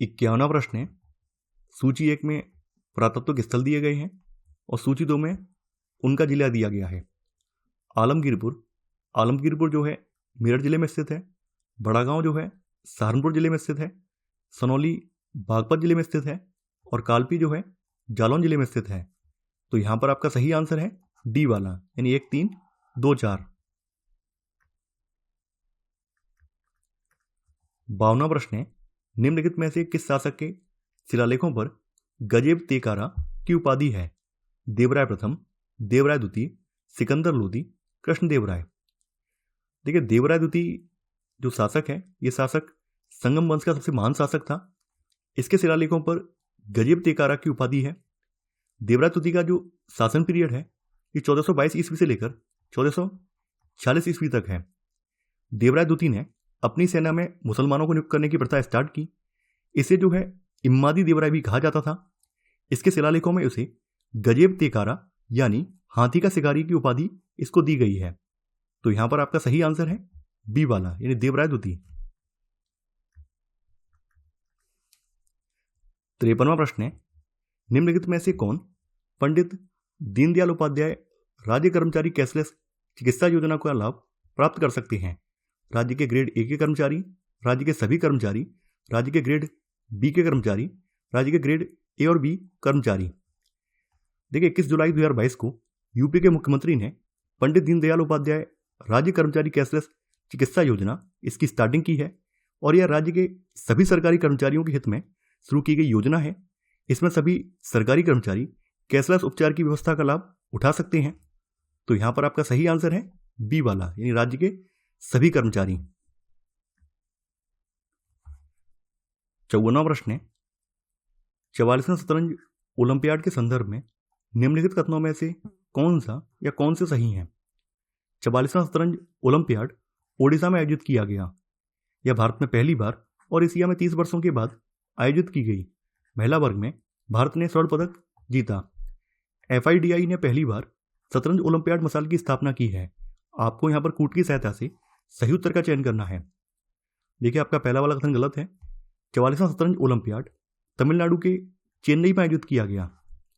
51वां प्रश्न है, सूची 1 में पुरातत्व के स्थल दिए गए हैं और सूची 2 में उनका जिला दिया गया है। आलमगीरपुर जो है मेरठ जिले में स्थित है। बड़ा गांव जो है सहारनपुर जिले में स्थित है। सनौली बागपत जिले में स्थित है और कालपी जो है जालौन जिले में स्थित है। तो यहां पर आपका सही आंसर है डी वाला, यानी 1, 3, 2, 4। 52वां प्रश्न है, निम्नलिखित में से किस शासक के शिलालेखों पर गजेब तेकारा की उपाधि है? देवराय प्रथम, देवराय द्वितीय, सिकंदर लोदी, कृष्णदेव राय। देखिए, देवराय द्वितीय जो शासक है, ये शासक संगम वंश का सबसे महान शासक था। इसके शिलालेखों पर गजेब तेकारा की उपाधि है। देवराय द्वितीय का जो शासन पीरियड है ये 1422 ईस्वी से लेकर 1446 ईस्वी तक है। देवराय द्वितीय ने अपनी सेना में मुसलमानों को नियुक्त करने की प्रथा स्टार्ट की। इसे जो है इम्मादी देवराय भी कहा जाता था। इसके शिलालेखों में उसे गजेब तेकारा यानी हाथी का शिकारी की उपाधि इसको दी गई है। तो यहां पर आपका सही आंसर है बी वाला, यानी देवराय द्वितीय। 53वां प्रश्न है, निम्नलिखित में से कौन पंडित दीनदयाल उपाध्याय राज्य कर्मचारी कैशलेस चिकित्सा योजना का लाभ प्राप्त कर सकते हैं? राज्य के ग्रेड ए के कर्मचारी, राज्य के सभी कर्मचारी, राज्य के ग्रेड बी के कर्मचारी, राज्य के ग्रेड ए और बी कर्मचारी। देखिए, 21 जुलाई 2022 को यूपी के मुख्यमंत्री ने पंडित दीनदयाल उपाध्याय राज्य कर्मचारी कैशलेस चिकित्सा योजना इसकी स्टार्टिंग की है और यह राज्य के सभी सरकारी कर्मचारियों के हित में शुरू की गई योजना है। इसमें सभी सरकारी कर्मचारी कैशलेस उपचार की व्यवस्था का लाभ उठा सकते हैं। तो यहां पर आपका सही आंसर है बी वाला, यानी राज्य के सभी कर्मचारी। 54वां प्रश्न है, 44वें शतरंज ओलंपियाड के संदर्भ में निम्नलिखित कथनों में से कौन सा या कौन से सही हैं? 44वां शतरंज ओलंपियाड ओडिशा में आयोजित किया गया। यह भारत में पहली बार और एशिया में 30 वर्षों के बाद आयोजित की गई। महिला वर्ग में भारत ने स्वर्ण पदक जीता। FIDI ने पहली बार शतरंज ओलंपियाड मसाल की स्थापना की है। आपको यहां पर कूट की सहायता से सही उत्तर का चयन करना है। देखिए, आपका पहला वाला कथन गलत है। 44वां शतरंज ओलंपियाड तमिलनाडु के चेन्नई में आयोजित किया गया,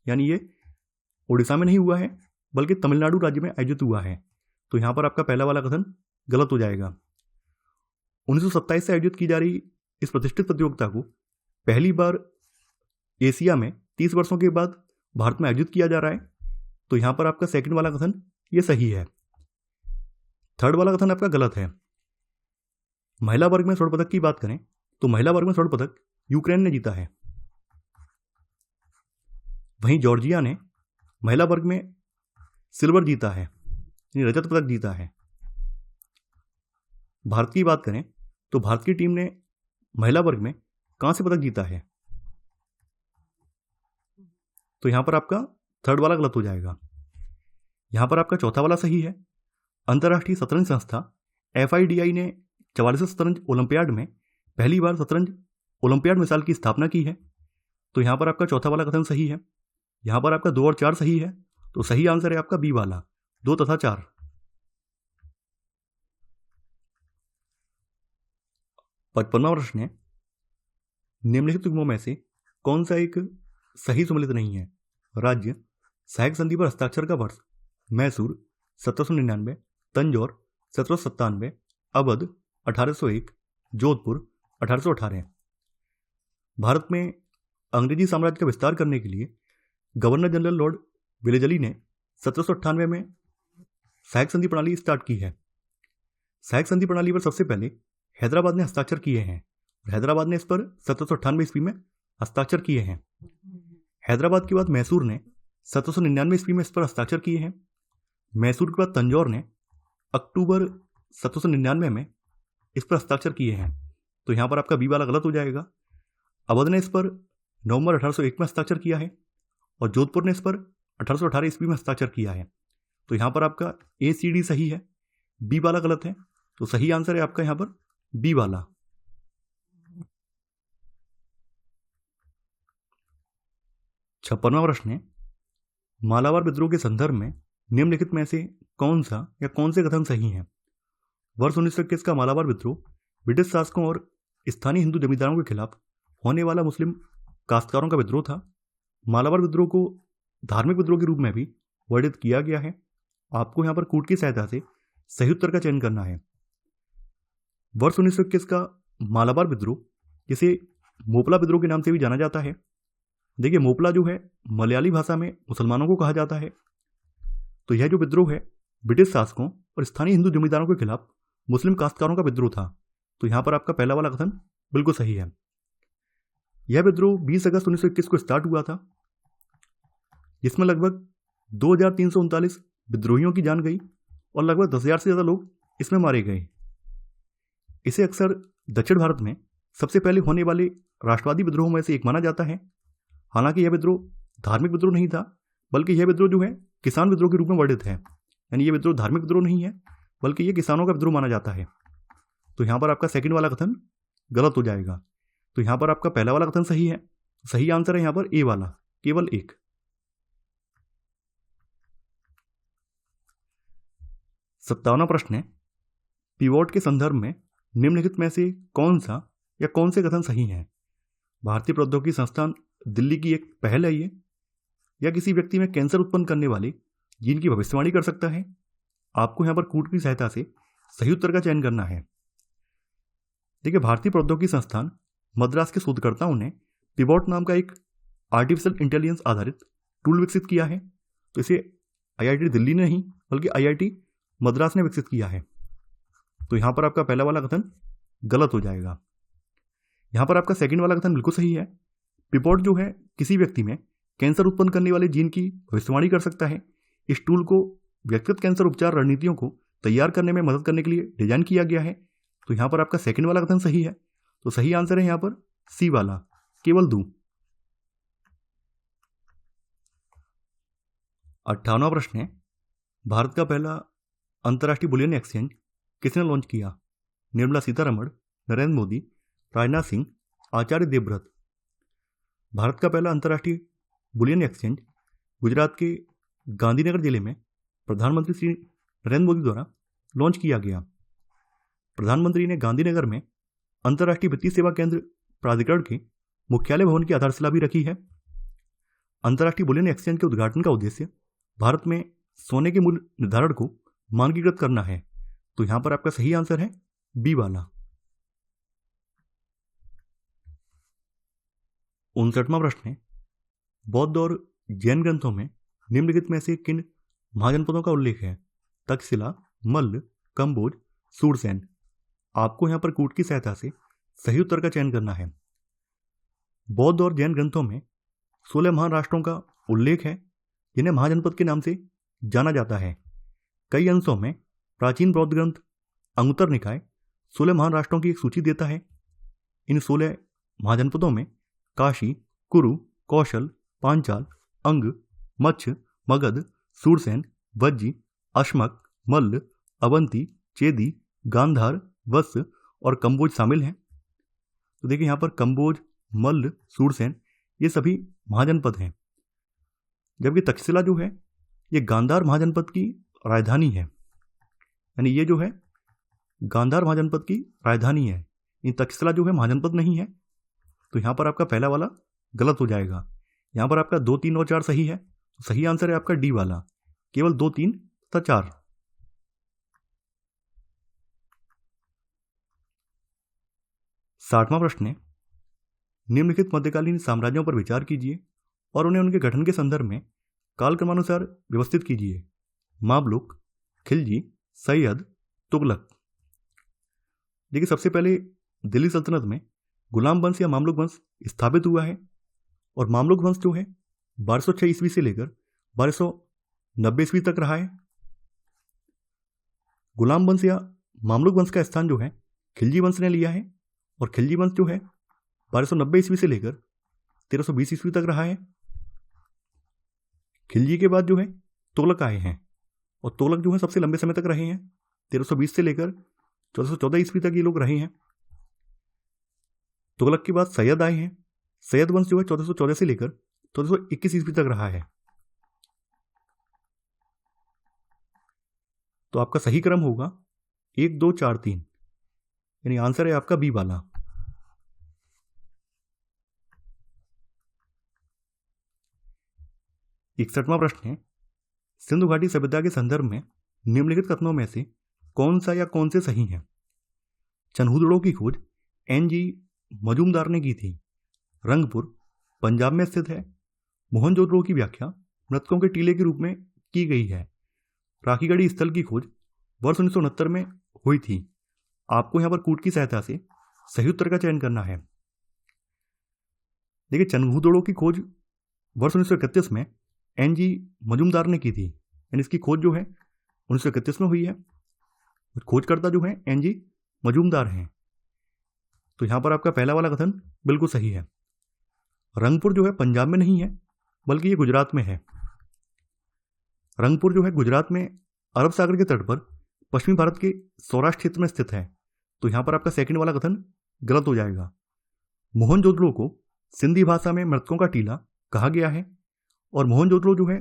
यानी ये उड़ीसा में नहीं हुआ है बल्कि तमिलनाडु राज्य में आयोजित हुआ है। तो यहां पर आपका पहला वाला कथन गलत हो जाएगा। 1927 से आयोजित की जा रही इस प्रतिष्ठित प्रतियोगिता को पहली बार एशिया में 30 वर्षों के बाद भारत में आयोजित किया जा रहा है। तो यहां पर आपका सेकंड वाला कथन ये सही है। थर्ड वाला कथन आपका गलत है। महिला वर्ग में स्वर्ण पदक की बात करें तो महिला वर्ग में स्वर्ण पदक यूक्रेन ने जीता है। वहीं जॉर्जिया ने महिला वर्ग में सिल्वर जीता है, यानी रजत पदक जीता है। भारत की बात करें तो भारत की टीम ने महिला वर्ग में कांस्य पदक जीता है। तो यहां पर आपका थर्ड वाला गलत हो जाएगा। यहां पर आपका चौथा वाला सही है। अंतर्राष्ट्रीय शतरंज संस्था FIDI ने 44वें शतरंज ओलंपियाड में पहली बार शतरंज ओलंपियाड मिसाल की स्थापना की है। तो यहां पर आपका चौथा वाला कथन सही है। यहां पर आपका 2 और 4 सही है। तो सही आंसर है आपका बी वाला, 2 तथा 4। 55वां प्रश्न है, निम्नलिखित युग्मों में से कौन सा एक सही सम्मिलित नहीं है? राज्य सहायक संधि पर हस्ताक्षर का वर्ष मैसूर 1799, तंजौर 1797, अवध 1801, जोधपुर 1818। भारत में अंग्रेजी साम्राज्य का विस्तार करने के लिए गवर्नर जनरल लॉर्ड विलेजली ने 1798 में सहायक संधि प्रणाली स्टार्ट की है। सहायक संधि प्रणाली पर सबसे पहले हैदराबाद ने हस्ताक्षर किए हैं। हैदराबाद ने इस पर 1798 ईस्वी में हस्ताक्षर किए हैं। हैदराबाद के बाद मैसूर ने 1799 ईस्वी में इस पर हस्ताक्षर किए हैं। मैसूर के बाद तंजौर ने अक्टूबर 1799 में इस पर हस्ताक्षर किए हैं। तो यहां पर आपका बी वाला गलत हो जाएगा। अवध ने इस पर नवंबर 1801 में हस्ताक्षर किया है और जोधपुर ने इस पर 1818 ईस्वी में हस्ताक्षर किया है। तो यहां पर आपका ACD सही है, बी वाला गलत है। तो सही आंसर है आपका यहां पर बी वाला। 56वां प्रश्न है, मालाबार विद्रोह के संदर्भ में निम्नलिखित में से कौन सा या कौन से कथन सही हैं? वर्ष 1921 का मालाबार विद्रोह ब्रिटिश शासकों और स्थानीय हिंदू जमींदारों के खिलाफ होने वाला मुस्लिम काश्तकारों का विद्रोह था। मालाबार विद्रोह को धार्मिक विद्रोह के रूप में भी वर्णित किया गया है। आपको यहाँ पर कूट की सहायता से सही उत्तर का चयन करना है। वर्ष 1921 का मालाबार विद्रोह, जिसे मोपला विद्रोह के नाम से भी जाना जाता है। देखिए, मोपला जो है मलयाली भाषा में मुसलमानों को कहा जाता है। तो यह जो विद्रोह है ब्रिटिश शासकों और स्थानीय हिंदू जमींदारों के खिलाफ मुस्लिम काश्तकारों का विद्रोह था। तो यहाँ पर आपका पहला वाला कथन बिल्कुल सही है। यह विद्रोह 20 अगस्त 1921 को स्टार्ट हुआ था, जिसमें लगभग 2339 विद्रोहियों की जान गई और लगभग 10,000 से ज़्यादा लोग इसमें मारे गए। इसे अक्सर दक्षिण भारत में सबसे पहले होने वाले राष्ट्रवादी विद्रोहों में से एक माना जाता है। हालांकि यह विद्रोह धार्मिक विद्रोह नहीं था, बल्कि यह विद्रोह जो है किसान विद्रोह के रूप में वर्णित है। यानी यह विद्रोह धार्मिक विद्रोह नहीं है, बल्कि यह किसानों का विद्रोह माना जाता है। तो यहाँ पर आपका सेकंड वाला कथन गलत हो जाएगा। तो यहाँ पर आपका पहला वाला कथन सही है। सही आंसर है यहाँ पर ए वाला, केवल एक। 57वां प्रश्न है, पिवोट के संदर्भ में निम्नलिखित में से कौन सा या कौन से कथन सही हैं? भारतीय प्रौद्योगिकी संस्थान दिल्ली की एक पहल है ये, या किसी व्यक्ति में कैंसर उत्पन्न करने वाले जीन की भविष्यवाणी कर सकता है? आपको यहाँ पर कूट की सहायता से सही उत्तर का चयन करना है। देखिए, भारतीय प्रौद्योगिकी संस्थान मद्रास के शोधकर्ताओं ने पिवोट नाम का एक आर्टिफिशियल इंटेलिजेंस आधारित टूल विकसित किया है। तो इसे आईआईटी दिल्ली ने नहीं, बल्कि आईआईटी मद्रास ने विकसित किया है। तो यहाँ पर आपका पहला वाला कथन गलत हो जाएगा। यहाँ पर आपका सेकंड वाला कथन बिल्कुल सही है। पिवोट जो है किसी व्यक्ति में कैंसर उत्पन्न करने वाले जीन की भविष्यवाणी कर सकता है। इस टूल को व्यक्तिगत कैंसर उपचार रणनीतियों को तैयार करने में मदद करने के लिए डिजाइन किया गया है। तो यहाँ पर आपका सेकंड वाला कथन सही है। तो सही आंसर है यहाँ पर सी वाला, केवल 2। 58वां प्रश्न है, भारत का पहला अंतर्राष्ट्रीय बुलियन एक्सचेंज किसने लॉन्च किया? निर्मला सीतारमण, नरेंद्र मोदी, राजनाथ सिंह, आचार्य देवव्रत। भारत का पहला अंतर्राष्ट्रीय बुलियन एक्सचेंज गुजरात के गांधीनगर जिले में प्रधानमंत्री श्री नरेंद्र मोदी द्वारा लॉन्च किया गया। प्रधानमंत्री ने गांधीनगर में अंतर्राष्ट्रीय वित्तीय सेवा केंद्र प्राधिकरण के मुख्यालय भवन की आधारशिला भी रखी है। अंतर्राष्ट्रीय बुलियन एक्सचेंज के उद्घाटन का उद्देश्य भारत में सोने के मूल्य निर्धारण को मानकीकृत करना है। तो यहां पर आपका सही आंसर है बी वाला। 59वां प्रश्न है, बौद्ध और जैन ग्रंथों में निम्नलिखित में से किन महाजनपदों का उल्लेख है? तक्षशिला, मल्ल, कंबोज, सूरसेन। आपको यहां पर कूट की सहायता से सही उत्तर का चयन करना है। बौद्ध और जैन ग्रंथों में 16 महान राष्ट्रों का उल्लेख है, जिन्हें महाजनपद के नाम से जाना जाता है। कई अंशों में प्राचीन बौद्ध ग्रंथ अंगुत्तर निकाय 16 महान राष्ट्रों की एक सूची देता है। इन 16 महाजनपदों में काशी, कुरु, कौशल, पांचाल, अंग, मच्छ, मगध, सूरसेन, वज्जी, अश्मक, मल्ल, अवंती, चेदी, गांधार, वत्स और कंबोज शामिल हैं। तो देखिए, यहाँ पर कंबोज, मल्ल, सूरसेन ये सभी महाजनपद हैं। जबकि तक्षशिला जो है ये गांधार महाजनपद की राजधानी है। यानी ये जो है गांधार महाजनपद की राजधानी है। ये तक्षशिला जो है महाजनपद नहीं है। तो यहाँ पर आपका पहला वाला गलत हो जाएगा। यहाँ पर आपका 2, 3 और 4 सही है। तो सही आंसर है आपका डी वाला, केवल 2, 3 तथा 4। 60वां प्रश्न है, निम्नलिखित मध्यकालीन साम्राज्यों पर विचार कीजिए और उन्हें उनके गठन के संदर्भ में कालक्रमानुसार व्यवस्थित कीजिए। मामलुक, खिलजी, सैयद, तुगलक। देखिए, सबसे पहले दिल्ली सल्तनत में गुलाम वंश या मामलुक वंश स्थापित हुआ है और मामलुक वंश जो है 1206 ईस्वी से लेकर 1290 ईस्वी तक रहा है। गुलाम वंश या मामलुक वंश का स्थान जो है खिलजी वंश ने लिया है और खिलजी वंश जो है 1290 ईस्वी से लेकर 1320 ईस्वी तक रहा है। खिलजी के बाद जो है तुगलक आए हैं और तुगलक जो है सबसे लंबे समय तक रहे हैं। 1320 से लेकर 1414 ईस्वी तक ये लोग रहे हैं। तुगलक के बाद सैयद आए हैं। सैयद वंश जो है 1414 से लेकर 1421 ईस्वी तक रहा है। तो आपका सही क्रम होगा 1, 2, 4, 3, यानी आंसर है आपका बी वाला। 61वां प्रश्न है, सिंधु घाटी सभ्यता के संदर्भ में निम्नलिखित कथनों में से कौन सा या कौन से सही है? चन्हूदड़ों की खोज एन.जी. मजूमदार ने की थी। रंगपुर पंजाब में स्थित है। मोहनजोदड़ो की व्याख्या मृतकों के टीले के रूप में की गई है। राखीगढ़ी स्थल की खोज वर्ष 1969 में हुई थी। आपको यहां पर कूट की सहायता से सही उत्तर का चयन करना है। देखिए, चन्हूदड़ों की खोज वर्ष 1931 में एन.जी. मजूमदार ने की थी, यानी इसकी खोज जो है 1931 में हुई है। खोजकर्ता जो है एन.जी. मजूमदार हैं। तो यहां पर आपका पहला वाला कथन बिल्कुल सही है। रंगपुर जो है पंजाब में नहीं है, बल्कि ये गुजरात में है। रंगपुर जो है गुजरात में अरब सागर के तट पर पश्चिमी भारत के सौराष्ट्र क्षेत्र में स्थित है। तो यहां पर आपका सेकंड वाला कथन गलत हो जाएगा। मोहनजोदड़ो को सिंधी भाषा में मृतकों का टीला कहा गया है और मोहनजोदड़ो जो है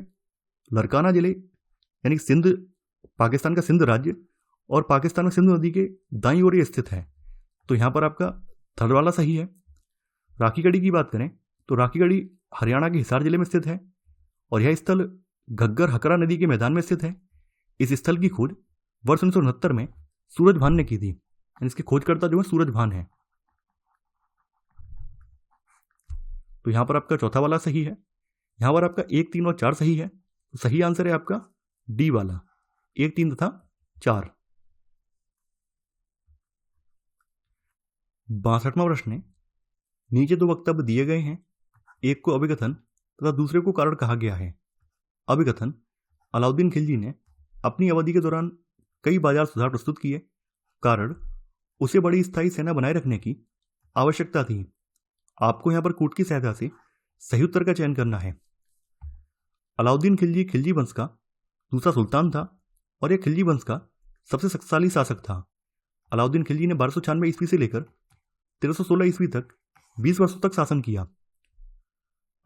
लरकाना जिले यानी सिंध, पाकिस्तान का सिंध राज्य और पाकिस्तान में सिंधु नदी के दाईं ओर ये स्थित है। तो यहां पर आपका थर्ड वाला सही है। राखीगढ़ी की बात करें तो राखीगढ़ी हरियाणा के हिसार जिले में स्थित है और यह स्थल घग्गर हकरा नदी के मैदान में स्थित है। इस स्थल की खोज वर्ष 1969 में सूरज भान ने की थी। इसके खोजकर्ता जो है सूरज भान है। तो यहां पर आपका चौथा वाला सही है। यहां पर आपका 1, 3 और 4 सही है। तो सही आंसर है आपका डी वाला, 1, 3 तथा 4। 62वां प्रश्न है, नीचे दो वक्तव्य दिए गए हैं। एक को अभिकथन तथा दूसरे को कारण कहा गया है। अभिकथन, अलाउद्दीन खिलजी ने अपनी अवधि के दौरान कई बाजार सुधार प्रस्तुत किए। कारण, उसे बड़ी स्थायी सेना बनाए रखने की आवश्यकता थी। आपको यहां पर कूट की सहायता से सही उत्तर का चयन करना है। अलाउद्दीन खिलजी खिलजी वंश का दूसरा सुल्तान था और यह खिलजी वंश का सबसे शक्तिशाली शासक था। अलाउद्दीन खिलजी ने 1296 ईस्वी से लेकर 1316 ईस्वी तक 20 वर्षों तक शासन किया।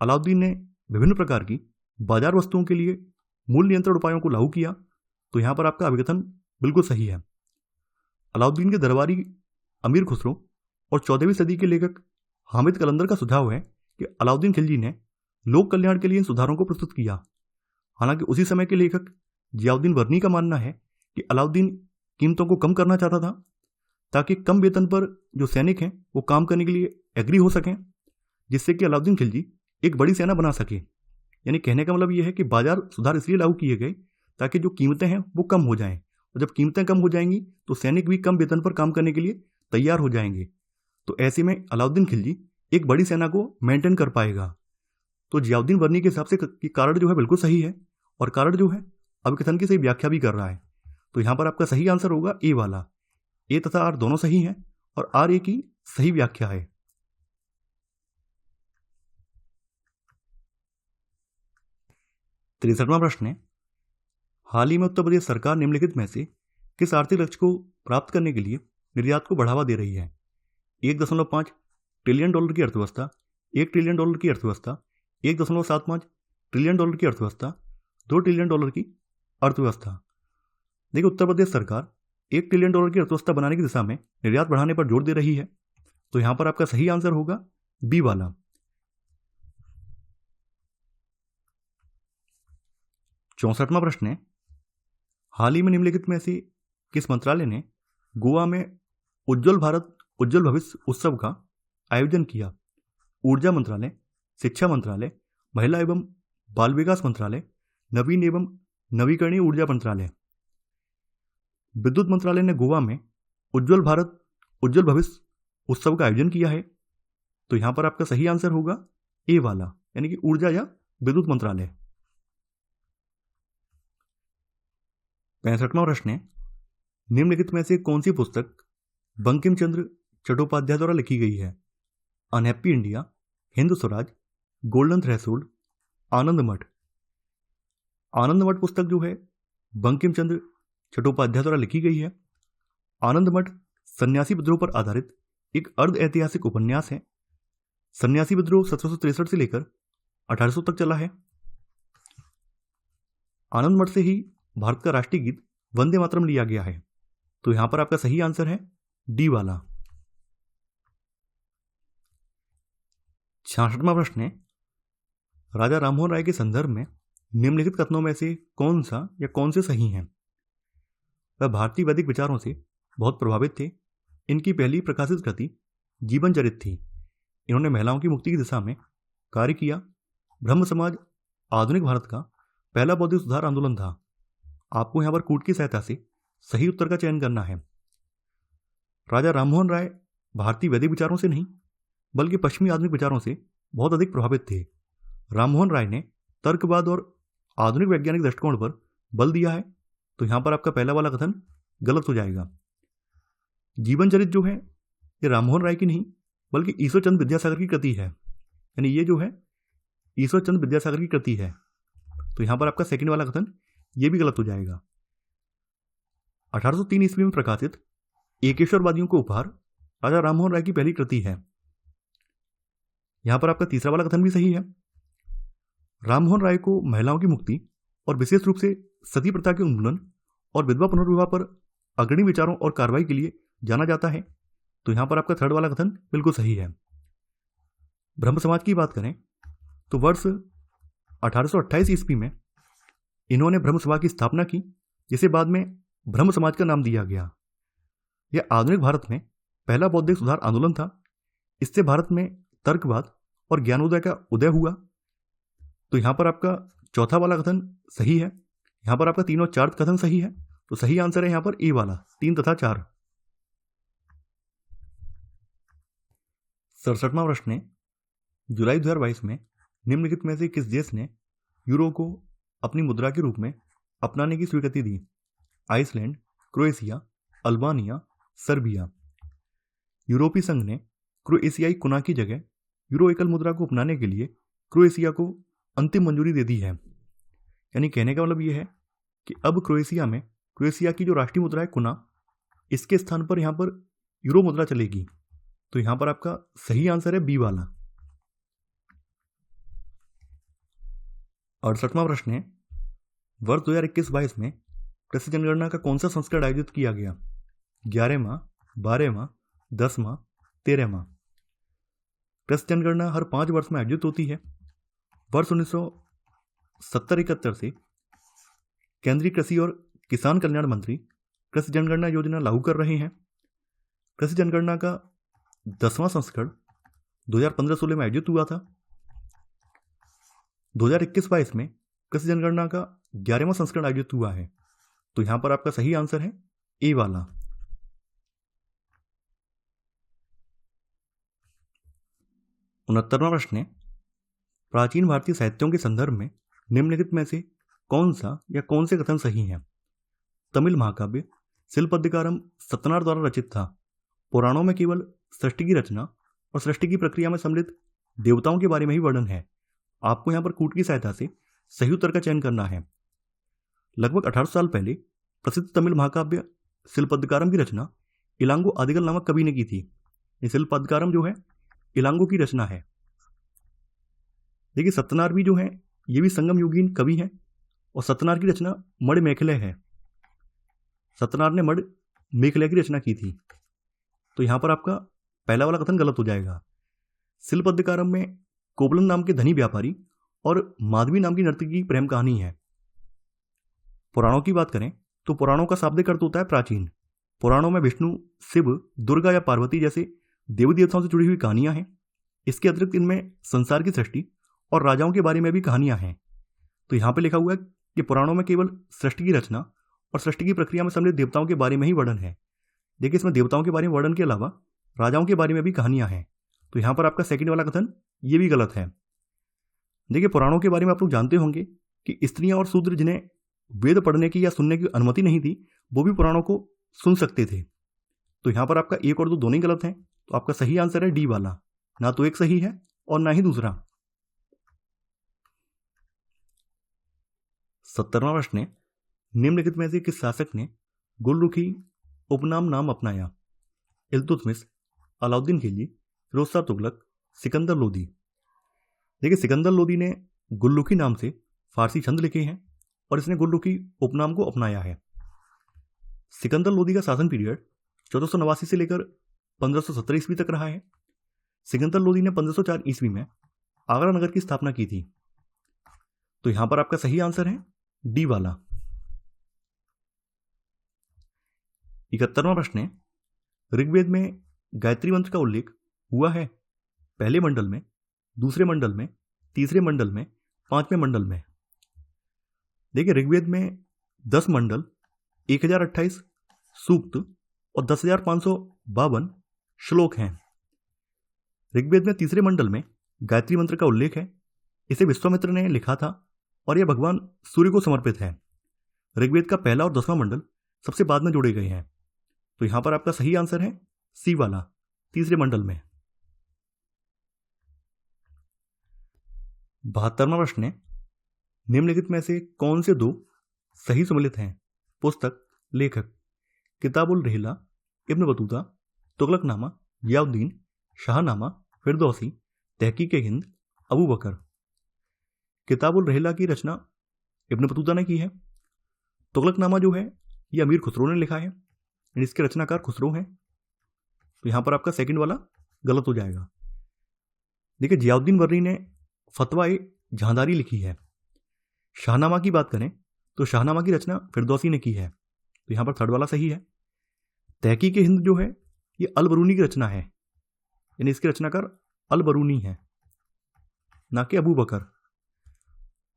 अलाउद्दीन ने विभिन्न प्रकार की बाजार वस्तुओं के लिए मूल नियंत्रण उपायों को लागू किया। तो यहां पर आपका अभिकथन बिल्कुल सही है। अलाउद्दीन के दरबारी अमीर खुसरो और 14वीं सदी के लेखक हामिद कलंदर का सुझाव है कि अलाउद्दीन खिलजी ने लोक कल्याण के लिए इन सुधारों को प्रस्तुत किया। हालांकि उसी समय के लेखक जियाउद्दीन वर्नी का मानना है कि अलाउद्दीन कीमतों को कम करना चाहता था ताकि कम वेतन पर जो सैनिक हैं वो काम करने के लिए एग्री हो सकें, जिससे कि अलाउद्दीन खिलजी एक बड़ी सेना बना सके। यानी कहने का मतलब यह है कि बाजार सुधार इसलिए लागू किए गए ताकि जो कीमतें हैं वो कम हो जाएं, और जब कीमतें कम हो जाएंगी तो सैनिक भी कम वेतन पर काम करने के लिए तैयार हो जाएंगे। तो ऐसे में अलाउद्दीन खिलजी एक बड़ी सेना को मेंटेन कर पाएगा। तो जियाउद्दीन वर्नी के हिसाब से कारण जो है बिल्कुल सही है और कारण जो है अभिकथन की सही व्याख्या भी कर रहा है। तो यहां पर आपका सही आंसर होगा ए वाला। ए तथा आर दोनों सही हैं और आर ए की सही व्याख्या है। 63वां प्रश्न है, हाल ही में उत्तर प्रदेश सरकार निम्नलिखित में से किस आर्थिक लक्ष्य को प्राप्त करने के लिए निर्यात को बढ़ावा दे रही है? 1.5 ट्रिलियन डॉलर की अर्थव्यवस्था, 1 ट्रिलियन डॉलर की अर्थव्यवस्था, 1.75 ट्रिलियन डॉलर की अर्थव्यवस्था, 2 ट्रिलियन डॉलर की अर्थव्यवस्था। देखिए, उत्तर प्रदेश सरकार 1 ट्रिलियन डॉलर की अर्थव्यवस्था बनाने की दिशा में निर्यात बढ़ाने पर जोर दे रही है। तो यहां पर आपका सही आंसर होगा बी वाला। 64वां प्रश्न है, हाल ही में निम्नलिखित में से किस मंत्रालय ने गोवा में उज्ज्वल भारत उज्ज्वल भविष्य उत्सव का आयोजन किया? ऊर्जा मंत्रालय, शिक्षा मंत्रालय, महिला एवं बाल विकास मंत्रालय, नवीन एवं नवीकरणीय ऊर्जा मंत्रालय। विद्युत मंत्रालय ने गोवा में उज्ज्वल भारत उज्ज्वल भविष्य उत्सव का आयोजन किया है। तो यहां पर आपका सही आंसर होगा ए वाला, यानी कि ऊर्जा या विद्युत मंत्रालय। 65वां प्रश्न है, निम्नलिखित में से कौन सी पुस्तक बंकिम चंद्र चट्टोपाध्याय द्वारा लिखी गई है? Unhappy India, Hind Swaraj, golden threshold, Anand Math. Anand मठ पुस्तक जो है बंकिम चंद्र चट्टोपाध्याय द्वारा लिखी गई है। आनंद मठ सन्यासी विद्रोह पर आधारित एक अर्ध ऐतिहासिक उपन्यास है। सन्यासी विद्रोह 1763 से लेकर 1800 तक चला है। आनंद मठ से ही भारत का राष्ट्रीय गीत वंदे मातरम लिया गया है। तो यहां पर आपका सही आंसर है डी वाला। 66वां प्रश्न है, राजा राममोहन राय के संदर्भ में निम्नलिखित कथनों में से कौन सा या कौन से सही हैं? वह भारतीय वैदिक विचारों से बहुत प्रभावित थे। इनकी पहली प्रकाशित कृति जीवन चरित थी। इन्होंने महिलाओं की मुक्ति की दिशा में कार्य किया। ब्रह्म समाज आधुनिक भारत का पहला बौद्धिक सुधार आंदोलन था। आपको यहाँ पर कूट की सहायता से सही उत्तर का चयन करना है। राजा राममोहन राय भारतीय वैदिक विचारों से नहीं बल्कि पश्चिमी आधुनिक विचारों से बहुत अधिक प्रभावित थे। राममोहन राय ने तर्कवाद और आधुनिक वैज्ञानिक दृष्टिकोण पर बल दिया है, तो यहाँ पर आपका पहला वाला कथन गलत हो जाएगा। जीवन चरित जो है ये राममोहन राय की नहीं बल्कि ईश्वरचंद्र विद्यासागर की कृति है, यानी ये जो है ईश्वरचंद्र विद्यासागर की कृति है, तो यहाँ पर आपका सेकंड वाला कथन ये भी गलत हो जाएगा। 1803 ईस्वी में प्रकाशित एकेश्वरवादियों को उपहार राजा राममोहन राय की पहली कृति है। यहां पर आपका तीसरा वाला कथन भी सही है। राममोहन राय को महिलाओं की मुक्ति और विशेष रूप से सती प्रथा के उन्मूलन और विधवा पुनर्विवाह पर अग्रणी विचारों और कार्रवाई के लिए जाना जाता है, तो यहां पर आपका थर्ड वाला कथन बिल्कुल सही है। ब्रह्म समाज की बात करें तो वर्ष 1828 ईस्वी में इन्होंने ब्रह्म सभा की स्थापना की, जिसे बाद में ब्रह्म समाज का नाम दिया गया। यह आधुनिक भारत में पहला बौद्धिक सुधार आंदोलन था। इससे भारत में तर्कवाद और ज्ञानोदय का उदय हुआ। तो यहां पर आपका चौथा वाला कथन सही है। यहां पर आपका 3 और 4 कथन सही है, तो सही आंसर है यहां पर ए वाला 3 तथा 4। 67वां प्रश्न है, जुलाई 2022 में निम्नलिखित में से किस देश ने यूरो को अपनी मुद्रा के रूप में अपनाने की स्वीकृति दी? Iceland, Croatia, Albania, Serbia. यूरोपीय संघ ने क्रोएशियाई कुना की जगह यूरो एकल मुद्रा को अपनाने के लिए क्रोएशिया को अंतिम मंजूरी दे दी है। यानी कहने का मतलब यह है कि अब क्रोएशिया में क्रोएशिया की जो राष्ट्रीय मुद्रा है कुना, इसके स्थान पर यहां पर यूरो मुद्रा चलेगी। तो यहां पर आपका सही आंसर है बी वाला। 68वां प्रश्न है, वर्ष 2021-22 में कृषि जनगणना का कौन सा संस्करण आयोजित किया गया? 11वां, 12वां, 10वां, 13वां। कृषि जनगणना हर 5 वर्ष में आयोजित होती है। वर्ष 1970-71 से केंद्रीय कृषि और किसान कल्याण मंत्री कृषि जनगणना योजना लागू कर रहे हैं। कृषि जनगणना का 10वां संस्करण 2015-16 में आयोजित हुआ था। 2021-22 में कृषि जनगणना का 11वां संस्करण आयोजित हुआ है, तो यहां पर आपका सही आंसर है ए वाला। 69वां प्रश्न है, प्राचीन भारतीय साहित्यों के संदर्भ में निम्नलिखित में से कौन सा या कौन से कथन सही हैं? तमिल महाकाव्य शिल्पद्दिकारम सत्तनार द्वारा रचित था। पुराणों में केवल सृष्टि की रचना और सृष्टि की प्रक्रिया में सम्मिलित देवताओं के बारे में ही वर्णन है। आपको यहां पर कूट की सहायता से सही उत्तर का चयन करना है। लगभग 1800 साल पहले प्रसिद्ध तमिल महाकाव्य शिल्पद्दिकारम की रचना इलांगो आदिगल नामक कवि ने की थी। ये शिल्पद्दिकारम जो है इलांगो की रचना है। देखिए सत्तनार भी जो है ये भी संगम युगीन कवि है और सत्तनार की रचना मड़ मेखले है। सत्तनार ने मड़ मेखले की रचना की थी, तो यहां पर आपका पहला वाला कथन गलत हो जाएगा। शिल्पद्दिकारम में कोवलन नाम के धनी व्यापारी और माधवी नाम की नर्तकी की प्रेम कहानी है। पुराणों की बात करें तो पुराणों का शाब्दिक अर्थ होता है प्राचीन। पुराणों में विष्णु, शिव, दुर्गा या पार्वती जैसे देवी देवताओं से जुड़ी हुई कहानियां हैं। इसके अतिरिक्त इनमें संसार की सृष्टि और राजाओं के बारे में भी कहानियां हैं। तो यहां पे लिखा हुआ है कि पुराणों में केवल सृष्टि की रचना और सृष्टि की प्रक्रिया में सम्मिलित देवताओं के बारे में ही वर्णन है। देखिए इसमें देवताओं के बारे में वर्णन के अलावा राजाओं के बारे में भी कहानियां हैं, तो यहां पर आपका सेकंड वाला कथन ये भी गलत है। देखिए पुराणों के बारे में आप लोग जानते होंगे कि स्त्रियां और शूद्र जिन्हें वेद पढ़ने की या सुनने की अनुमति नहीं थी, वो भी पुराणों को सुन सकते थे। तो यहां पर आपका 1 और 2 दोनों ही गलत हैं, तो आपका सही आंसर है डी वाला। ना तो एक सही है और ना ही दूसरा। 70वां प्रश्न है, निम्नलिखित में से किस शासक ने गुलरुखी उपनाम नाम अपनाया? इल्तुतमिश, अलाउद्दीन खिलजी, फिरोज शाह तुगलक, सिकंदर लोदी। देखिए सिकंदर लोदी ने गुल्लुखी नाम से फारसी छंद लिखे हैं और इसने गुल्लुखी उपनाम को अपनाया है। सिकंदर लोदी का शासन पीरियड 1489 से लेकर 1517 ईस्वी तक रहा है। सिकंदर लोदी ने 1504 ईस्वी में आगरा नगर की स्थापना की थी। तो तो यहां पर आपका सही आंसर है डी वाला। 71वां प्रश्न है, ऋग्वेद में गायत्री मंत्र का उल्लेख हुआ है पहले मंडल में, दूसरे मंडल में, तीसरे मंडल में, पांचवें मंडल में। देखिए ऋग्वेद में 10 मंडल, 1028 सूक्त और 10,552 श्लोक हैं। ऋग्वेद में तीसरे मंडल में गायत्री मंत्र का उल्लेख है। इसे विश्वामित्र ने लिखा था और यह भगवान सूर्य को समर्पित है। ऋग्वेद का पहला और 10वां मंडल सबसे बाद में जोड़े गए हैं। तो यहां पर आपका सही आंसर है सी वाला, तीसरे मंडल में। 72वां प्रश्न है, निम्नलिखित में से कौन से दो सही सम्मिलित हैं? पुस्तक, लेखक। किताबुल रहला, इब्न बतूता, तुगलकनामा, जियाउद्दीन, शाहनामा, फिरदौसी, तहकीक-ए-हिंद, अबू बकर। किताबुल रहला की रचना इब्न बतूता ने की है। तुगलकनामा जो है ये अमीर खुसरो ने लिखा है, इसके रचनाकार खुसरो हैं। तो यहां पर आपका सेकंड वाला गलत हो जाएगा। देखिए जियाउद्दीन वर्री ने फतवा-ए-जहांदारी लिखी है। शाहनामा की बात करें तो शाहनामा की रचना फिरदौसी ने की है। तो यहां पर थर्ड वाला सही है। तहकीक-ए-हिंद जो है ये अल-बरूनी की रचना है, यानी इसके रचनाकार अल-बरूनी है, ना कि अबू बकर।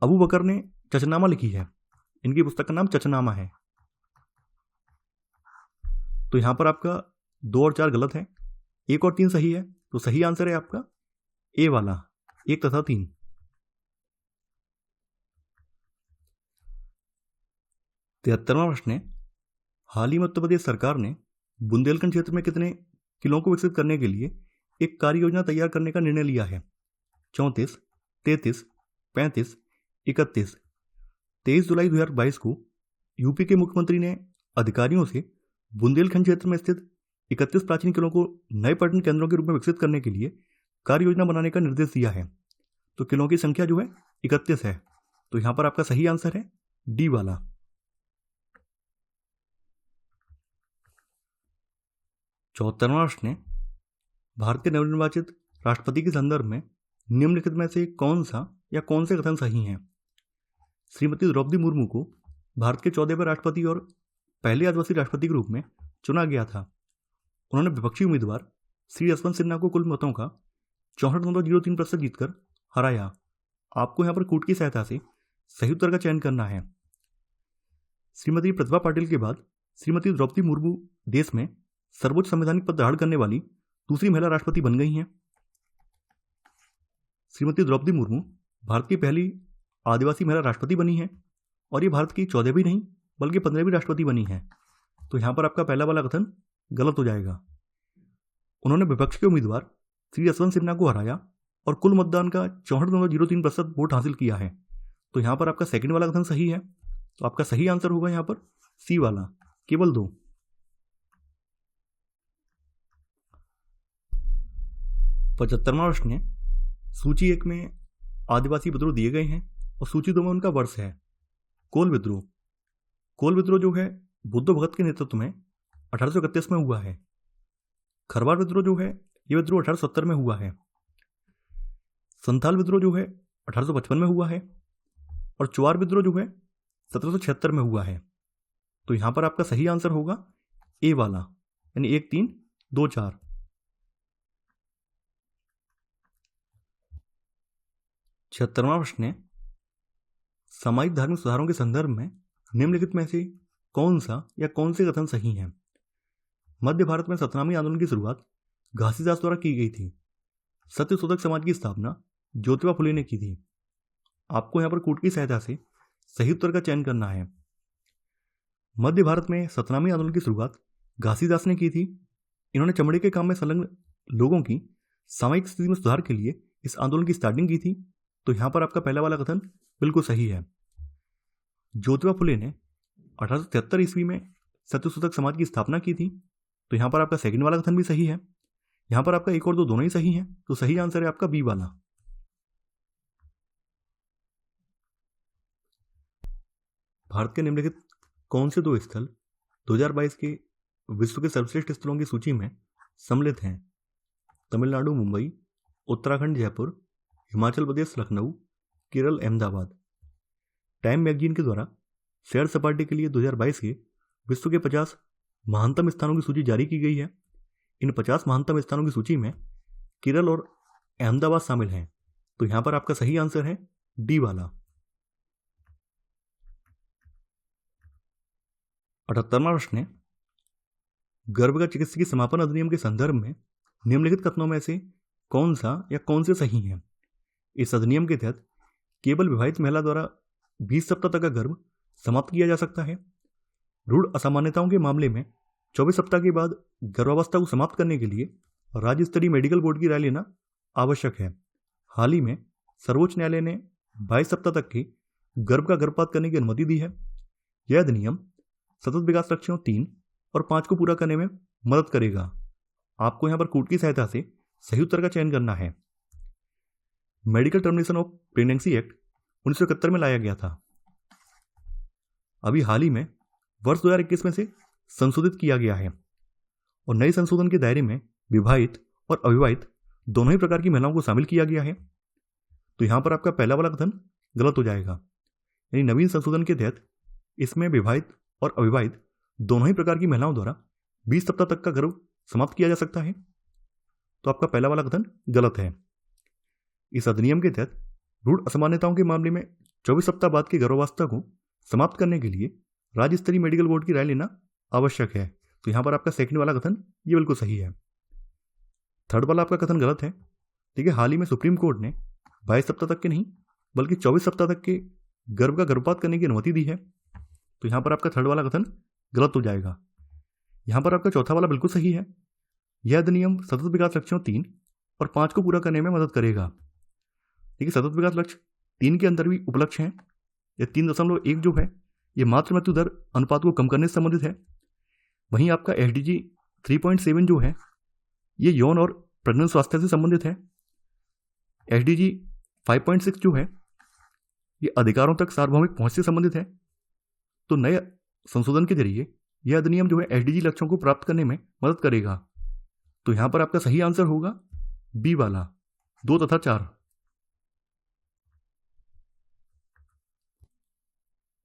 अबू बकर ने चचनामा लिखी है, इनकी पुस्तक का नाम चचनामा है। तो यहां पर आपका 2 और 4 गलत है, 1 और 3 सही है। तो सही आंसर है आपका ए वाला, 1 तथा 3। 73वां प्रश्न है, हाल ही में उत्तर प्रदेश सरकार ने बुंदेलखंड क्षेत्र में कितने किलों को विकसित करने के लिए एक कार्य योजना तैयार करने का निर्णय लिया है? 34, 33, 35, 31। 23 जुलाई 2022 को यूपी के मुख्यमंत्री ने अधिकारियों से बुंदेलखंड क्षेत्र में स्थित 31 प्राचीन किलों को नए पर्यटन केंद्रों के रूप में विकसित करने के लिए कार्य योजना बनाने का निर्देश दिया है। तो किलों की संख्या जो है 31 है। तो यहां पर आपका सही आंसर है डी वाला। 74वां प्रश्न है, भारत के नवनिर्वाचित राष्ट्रपति के संदर्भ में निम्नलिखित में से कौन सा या कौन से कथन सही हैं? श्रीमती द्रौपदी मुर्मू को भारत के 14वें राष्ट्रपति और पहले आदिवासी राष्ट्रपति के रूप में चुना गया था। उन्होंने विपक्षी उम्मीदवार श्री यशवंत सिन्हा को कुल मतों का 64.03% जीतकर हराया। आपको यहां पर कूट की सहायता से सही उत्तर का चयन करना है। श्रीमती प्रतिभा पाटिल के बाद श्रीमती द्रौपदी मुर्मू देश में सर्वोच्च संवैधानिक पद धारण करने वाली दूसरी महिला राष्ट्रपति बन गई हैं। श्रीमती द्रौपदी मुर्मू भारत की पहली आदिवासी महिला राष्ट्रपति बनी है और ये भारत की 14वीं नहीं बल्कि 15वीं राष्ट्रपति बनी है। तो यहां पर आपका पहला वाला कथन गलत हो जाएगा। उन्होंने विपक्ष के उम्मीदवार श्री यशवंत सिन्हा को हराया और कुल मतदान का 64.03% वोट हासिल किया है। तो यहां पर आपका सेकंड वाला कथन सही है। तो आपका सही आंसर होगा यहां पर सी वाला, केवल 2। 75वां प्रश्न है, सूची 1 में आदिवासी विद्रोह दिए गए हैं और सूची 2 में उनका वर्ष है। कोल विद्रोह। कोल विद्रोह जो है बुद्ध भगत के नेतृत्व में 1831 में हुआ है। खरवार विद्रोह जो है यह विद्रोह 1870 में हुआ है। संथाल विद्रोह जो है 1855 में हुआ है और चुआर विद्रोह जो है 1776 में हुआ है। तो यहां पर आपका सही आंसर होगा ए वाला, यानी 1, 3, 2, 4। 76वां प्रश्न है, सामाजिक धार्मिक सुधारों के संदर्भ में निम्नलिखित में से कौन सा या कौन से कथन सही हैं? मध्य भारत में सतनामी आंदोलन की शुरुआत घासीदास द्वारा की गई थी। सत्यशोधक समाज की स्थापना ज्योतिबा फुले ने की थी। आपको यहां पर कूट की सहायता से सही उत्तर का चयन करना है। मध्य भारत में सतनामी आंदोलन की शुरुआत घासीदास ने की थी। इन्होंने चमड़े के काम में संलग्न लोगों की सामाजिक स्थिति में सुधार के लिए इस आंदोलन की स्टार्टिंग की थी। तो यहां पर आपका पहला वाला कथन बिल्कुल सही है। ज्योतिबा फुले ने 1873 ईस्वी में सत्यशोधक समाज की स्थापना की थी। तो यहां पर आपका सेकंड वाला कथन भी सही है। यहां पर आपका 1 और 2 दोनों ही सही हैं। तो सही आंसर है आपका बी वाला। भारत के निम्नलिखित कौन से 2 स्थल 2022 के विश्व के सर्वश्रेष्ठ स्थलों की सूची में सम्मिलित हैं? तमिलनाडु मुंबई, उत्तराखंड जयपुर, हिमाचल प्रदेश लखनऊ, केरल अहमदाबाद। टाइम मैगजीन के द्वारा सैर सपाटे के लिए 2022 के विश्व के 50 महानतम स्थानों की सूची जारी की गई है। इन 50 महानतम स्थानों की सूची में केरल और अहमदाबाद शामिल हैं। तो यहां पर आपका सही आंसर है डी वाला। 78वां प्रश्न है, गर्भ चिकित्सकीय समापन अधिनियम के संदर्भ में निम्नलिखित कथनों में से कौन सा या कौन से सही हैं? इस अधिनियम के तहत केवल विवाहित महिला द्वारा 20 सप्ताह तक का गर्भ समाप्त किया जा सकता है। भ्रूण असामान्यताओं के मामले में 24 सप्ताह के बाद गर्भावस्था को समाप्त करने के लिए राज्य स्तरीय मेडिकल बोर्ड की राय लेना आवश्यक है। हाल ही में सर्वोच्च न्यायालय ने 22 सप्ताह तक के गर्भ का गर्भपात करने की अनुमति दी है। यह अधिनियम सतत विकास लक्ष्यों 3 और 5 को पूरा करने में मदद करेगा। आपको यहां पर कोर्ट की सहायता से सही उत्तर का चयन करना है। Medical termination of pregnancy act 1971 में लाया गया था। अभी हाल ही में वर्ष 2021 में से संशोधित किया गया है और नए संशोधन के दायरे में विवाहित और अविवाहित दोनों ही प्रकार की महिलाओं को शामिल किया गया है। तो यहां पर आपका पहला वाला कथन गलत हो जाएगा। यानी नवीन संशोधन के तहत इसमें विवाहित और अविवाहित दोनों ही प्रकार की महिलाओं द्वारा 20 सप्ताह तक का गर्भ समाप्त किया जा सकता है। तो आपका पहला वाला कथन गलत है। इस अधिनियम के तहत भ्रूण असामान्यताओं के मामले में 24 सप्ताह बाद की गर्भावस्था को समाप्त करने के लिए राज्य स्तरीय मेडिकल बोर्ड की राय लेना आवश्यक है। तो यहां पर आपका सेकंड वाला कथन ये बिल्कुल सही है। थर्ड वाला आपका कथन गलत है। देखिए, हाल ही में सुप्रीम कोर्ट ने 22 सप्ताह तक के नहीं बल्कि 24 सप्ताह तक के गर्भ का गर्भपात करने की अनुमति दी है। तो यहां पर आपका थर्ड वाला कथन गलत हो जाएगा। यहां पर आपका चौथा वाला बिल्कुल सही है। यह अधिनियम सतत विकास लक्ष्यों 3 और 5 को पूरा करने में मदद करेगा। देखिए, सतत विकास लक्ष्य 3 के अंदर भी उपलक्ष्य हैं। यह 3.1 जो है यह मातृ मृत्यु दर अनुपात को कम करने से संबंधित है। वहीं आपका SDG 3.7 जो है ये यौन और प्रजनन स्वास्थ्य से संबंधित है। SDG 5.6 जो है ये अधिकारों तक सार्वभौमिक पहुंच से संबंधित है। तो नए संशोधन के जरिए यह अधिनियम जो है SDG लक्ष्यों को प्राप्त करने में मदद करेगा। तो यहां पर आपका सही आंसर होगा बी वाला, 2 तथा 4।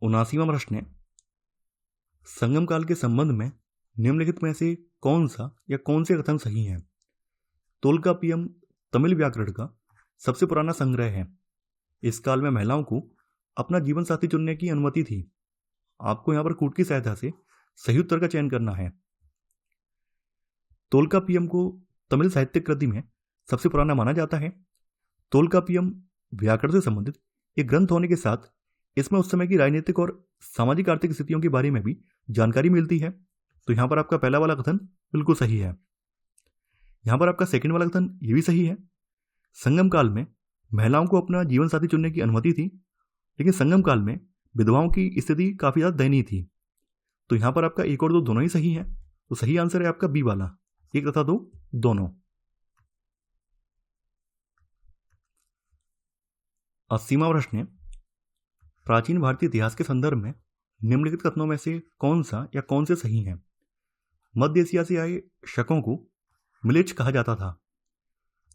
79वां प्रश्न है, संगम काल के संबंध में निम्नलिखित में से कौन सा या कौन से कथन सही हैं? तोल्काप्पियम तमिल व्याकरण का सबसे पुराना संग्रह है। इस काल में महिलाओं को अपना जीवन साथी चुनने की अनुमति थी। आपको यहां पर कोर्ट की सहायता से सही उत्तर का चयन करना है। तोल्काप्पियम को तमिल साहित्यिक कृति में सबसे पुराना माना जाता है। तोल्काप्पियम व्याकरण से संबंधित एक ग्रंथ होने के साथ इसमें उस समय की राजनीतिक और सामाजिक आर्थिक स्थितियों के बारे में भी जानकारी मिलती है। तो यहां पर आपका पहला वाला कथन बिल्कुल सही है। यहां पर आपका सेकंड वाला कथन ये भी सही है। संगम काल में महिलाओं को अपना जीवन साथी चुनने की अनुमति थी, लेकिन संगम काल में विधवाओं की स्थिति काफी ज्यादा दयनीय थी। तो यहां पर आपका 1 और 2 दोनों ही सही है। तो सही आंसर है आपका बी वाला, 1 तथा 2 दोनों। 80वां प्रश्न है, प्राचीन भारतीय इतिहास के संदर्भ में निम्नलिखित कथनों में से कौन सा या कौन से सही हैं? मध्य एशिया से आए शकों को मिलेच कहा जाता था।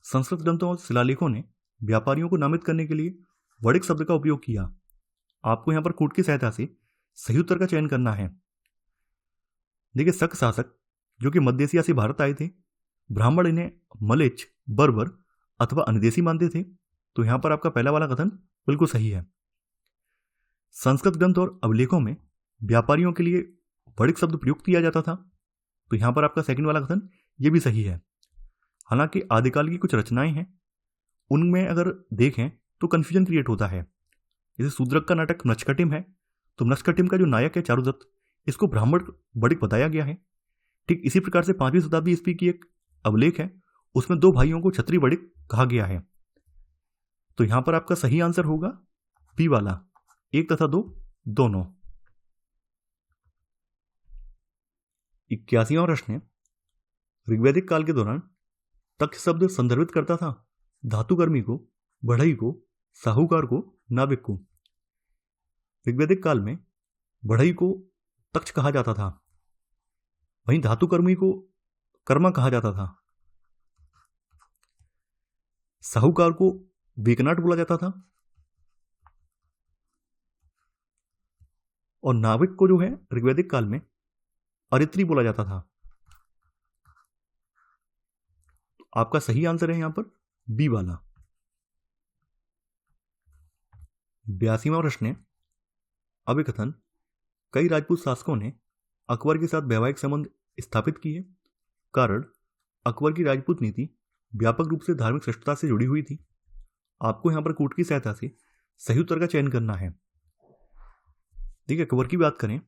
संस्कृत ग्रंथों और शिलालेखों ने व्यापारियों को नामित करने के लिए वणिक शब्द का उपयोग किया। आपको यहां पर कोर्ट की सहायता से सही उत्तर का चयन करना है। देखिए, शक शासक जो कि मध्य एशिया से भारत आए थे, ब्राह्मण इन्हें मलेच, बर्बर अथवा अनदेशी मानते थे। तो यहां पर आपका पहला वाला कथन बिल्कुल सही है। संस्कृत ग्रंथ और अभिलेखों में व्यापारियों के लिए वणिक शब्द प्रयुक्त किया जाता था। तो यहां पर आपका सेकंड वाला कथन यह भी सही है। हालांकि आदिकाल की कुछ रचनाएं हैं, उनमें अगर देखें तो कंफ्यूजन क्रिएट होता है। जैसे शूद्रक का नाटक नचकटिम है, तो नचकटिम का जो नायक है चारुदत्त, इसको ब्राह्मण वणिक बताया गया है। ठीक इसी प्रकार से 5वीं शताब्दी ईस्वी की एक अभिलेख है, उसमें 2 भाइयों को क्षत्रिय वणिक कहा गया है। तो यहां पर आपका सही आंसर होगा बी वाला, 1 तथा 2 दोनों। 81वां प्रश्न है, ऋग्वैदिक काल के दौरान तक्ष शब्द संदर्भित करता था धातुकर्मी को, बढ़ई को, साहूकार को, नाविक को। ऋग्वैदिक काल में बढ़ई को तक्ष कहा जाता था, वहीं धातुकर्मी को कर्मा कहा जाता था, साहूकार को वेकनाट बोला जाता था, और नाविक को जो है ऋग्वैदिक काल में अरित्री बोला जाता था। आपका सही आंसर है यहां पर बी वाला। 82वां प्रश्न है, अभिकथन कई राजपूत शासकों ने अकबर के साथ वैवाहिक संबंध स्थापित किए। कारण अकबर की राजपूत नीति व्यापक रूप से धार्मिक श्रेष्ठता से जुड़ी हुई थी। आपको यहां पर कूट की सहायता से सही उत्तर का चयन करना है। देखिए, अकबर की बात करें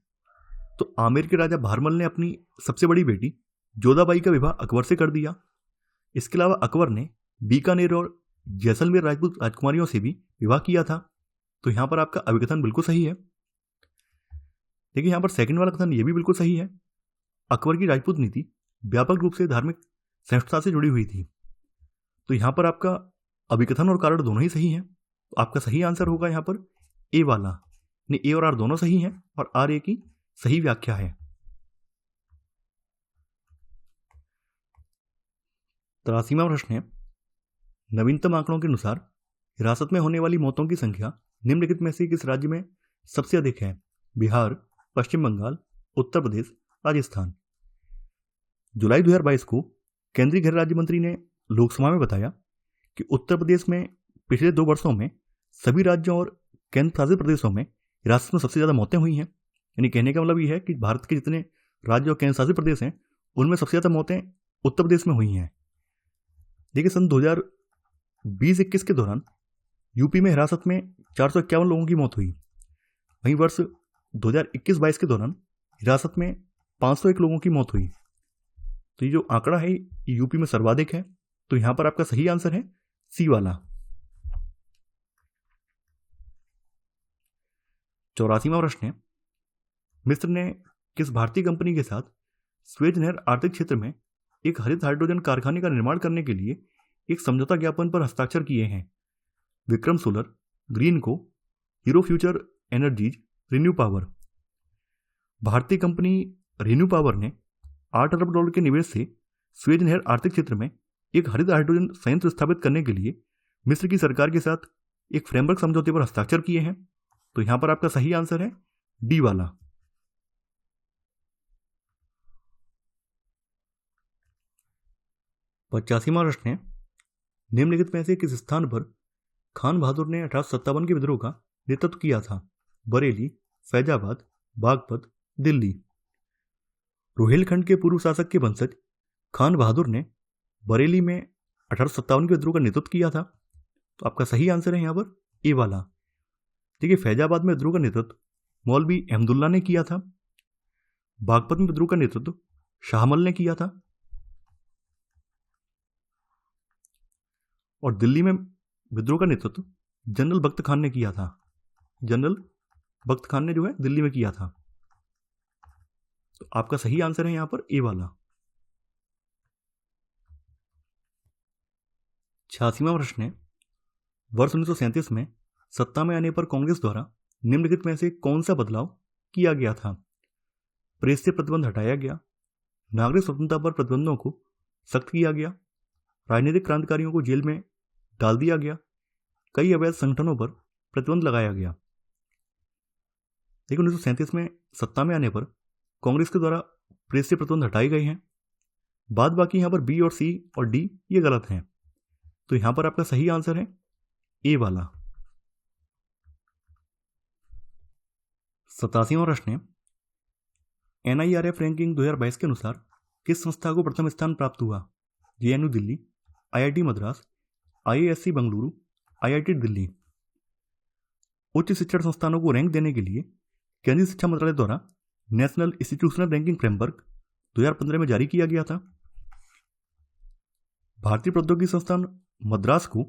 तो आमेर के राजा भारमल ने अपनी सबसे बड़ी बेटी जोधाबाई का विवाह अकबर से कर दिया। इसके अलावा अकबर ने बीकानेर और जैसलमेर राजपूत राजकुमारियों से भी विवाह किया था। तो यहां पर आपका अभिकथन बिल्कुल सही है। देखिए, यहां पर सेकंड वाला कथन यह भी बिल्कुल सही है। अकबर की राजपूत नीति व्यापक रूप से धार्मिक सहिष्णुता से जुड़ी हुई थी। तो यहां पर आपका अभिकथन और कारण दोनों ही सही हैं। तो आपका सही आंसर होगा यहां पर ए वाला। ए और आर दोनों सही हैं और आर ए की सही व्याख्या है। 83वां प्रश्न है, नवीनतम आंकड़ों के अनुसार हिरासत में होने वाली मौतों की संख्या निम्नलिखित में से किस राज्य में सबसे अधिक है? बिहार, पश्चिम बंगाल, उत्तर प्रदेश, राजस्थान। जुलाई 2022 को केंद्रीय गृह राज्य मंत्री ने लोकसभा में बताया कि उत्तर प्रदेश में पिछले 2 वर्षों में सभी राज्यों और केंद्र शासित प्रदेशों में हिरासत में सबसे ज्यादा मौतें हुई हैं। यानी कहने का मतलब यह है कि भारत के जितने राज्य और केंद्र शासित प्रदेश हैं उनमें सबसे ज्यादा मौतें उत्तर प्रदेश में हुई हैं। देखिए, सन 2020-21 के दौरान यूपी में हिरासत में 451 लोगों की मौत हुई। वहीं वर्ष 2021-22 के दौरान हिरासत में 501 लोगों की मौत हुई। तो ये जो आंकड़ा है ये यूपी में सर्वाधिक है। तो यहां पर आपका सही आंसर है सी वाला। 84वां प्रश्न है, मिस्र ने किस भारतीय कंपनी के साथ स्वेज नहर आर्थिक क्षेत्र में एक हरित हाइड्रोजन कारखाने का निर्माण करने के लिए एक समझौता ज्ञापन पर हस्ताक्षर किए हैं? Vikram solar, Greenko, hero future energies, renew power. भारतीय कंपनी रिन्यू पावर ने $8 अरब के निवेश से स्वेज नहर आर्थिक क्षेत्र में एक हरित हाइड्रोजन संयंत्र स्थापित करने के लिए मिस्र की सरकार के साथ एक फ्रेमवर्क समझौते पर हस्ताक्षर किए हैं। तो यहां पर आपका सही आंसर है डी वाला। 85वां प्रश्न है, निम्नलिखित में से किस स्थान पर खान बहादुर ने 1857 के विद्रोह का नेतृत्व किया था? बरेली, फैजाबाद, बागपत, दिल्ली। रोहिलखंड के पूर्व शासक के वंशज खान बहादुर ने बरेली में 1857 के विद्रोह का नेतृत्व किया था। तो आपका सही आंसर है यहां पर ए वाला। देखिए, फैजाबाद में विद्रोह का नेतृत्व मौलवी अहमदुल्ला ने किया था। बागपत में विद्रोह का नेतृत्व शाहमल ने किया था। और दिल्ली में विद्रोह का नेतृत्व जनरल बख्त खान ने किया था। जनरल बख्त खान ने जो है दिल्ली में किया था। तो आपका सही आंसर है यहां पर ए वाला। 86वां प्रश्न है, वर्ष 1937 में सत्ता में आने पर कांग्रेस द्वारा निम्नलिखित में से कौन सा बदलाव किया गया था? प्रेस से प्रतिबंध हटाया गया, नागरिक स्वतंत्रता पर प्रतिबंधों को सख्त किया गया, राजनीतिक क्रांतिकारियों को जेल में डाल दिया गया, कई अवैध संगठनों पर प्रतिबंध लगाया गया। लेकिन 1937 में सत्ता में आने पर कांग्रेस के द्वारा प्रेस से प्रतिबंध हटाए गए हैं। बाद बाकी यहां पर बी और सी और डी ये गलत हैं। तो यहां पर आपका सही आंसर है ए वाला। 87वां प्रश्न है, NIRF रैंकिंग 2022 के अनुसार किस संस्था को प्रथम स्थान प्राप्त हुआ? JNU Delhi, IIT Madras, IISc Bengaluru, IIT Delhi. उच्च शिक्षण संस्थानों को रैंक देने के लिए केंद्रीय शिक्षा मंत्रालय द्वारा नेशनल इंस्टीट्यूशनल रैंकिंग फ्रेमवर्क 2015 में जारी किया गया था। भारतीय प्रौद्योगिकी संस्थान मद्रास को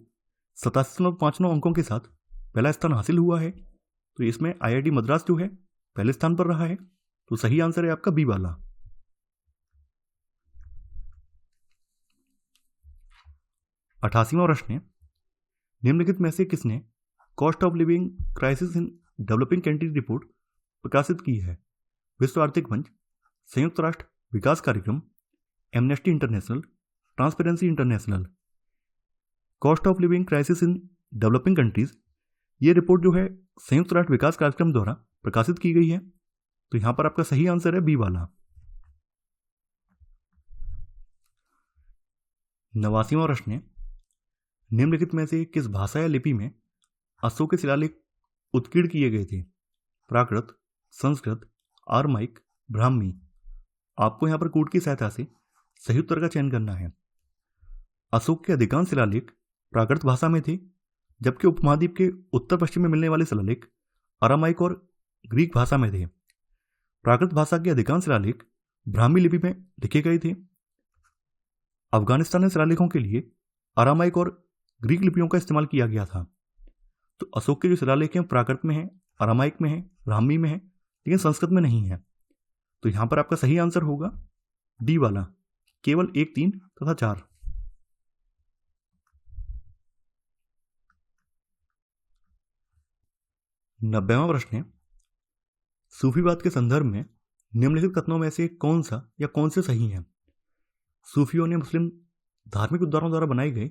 87.59 अंकों के साथ पहला स्थान हासिल हुआ है। तो इसमें IIT मद्रास जो है पहले स्थान पर रहा है। तो सही आंसर है आपका बी वाला। 88वां प्रश्न है, निम्नलिखित में से किसने cost of living crisis in developing countries report प्रकाशित की है? विश्व आर्थिक मंच, संयुक्त राष्ट्र विकास कार्यक्रम, amnesty international, transparency international. Cost of living crisis in developing countries ये रिपोर्ट जो है संयुक्त राष्ट्र विकास कार्यक्रम द्वारा प्रकाशित की गई है। तो यहां पर आपका सही आंसर है बी वाला। 89वां प्रश्न है, निम्नलिखित में से किस भाषा या लिपि में अशोक के शिलालेख उत्कीर्ण किए गए थे? प्राकृत, संस्कृत, आरमाइक, ब्राह्मी। आपको यहां पर कूट की सहायता से सही उत्तर का चयन करना है। अशोक के अधिकांश शिलालेख प्राकृत भाषा में थे, जबकि उपमहाद्वीप के उत्तर पश्चिम में मिलने वाले शिलालेख अरामाइक और ग्रीक भाषा में थे। प्राकृत भाषा के अधिकांश शिलालेख ब्राह्मी लिपि में लिखे गए थे। अफगानिस्तान में शिलालेखों के लिए अरामाइक और ग्रीक लिपियों का इस्तेमाल किया गया था। तो अशोक के जो शिलालेख हैं प्राकृत में है, अरामाइक में है, ब्राह्मी में है, लेकिन संस्कृत में नहीं है। तो यहां पर आपका सही आंसर होगा डी वाला, केवल 1, 3 तथा 4। 90वां प्रश्न है, सूफीवाद के संदर्भ में निम्नलिखित कथनों में से कौन सा या कौन से सही हैं? सूफियों ने मुस्लिम धार्मिक विद्वानों द्वारा बनाए गए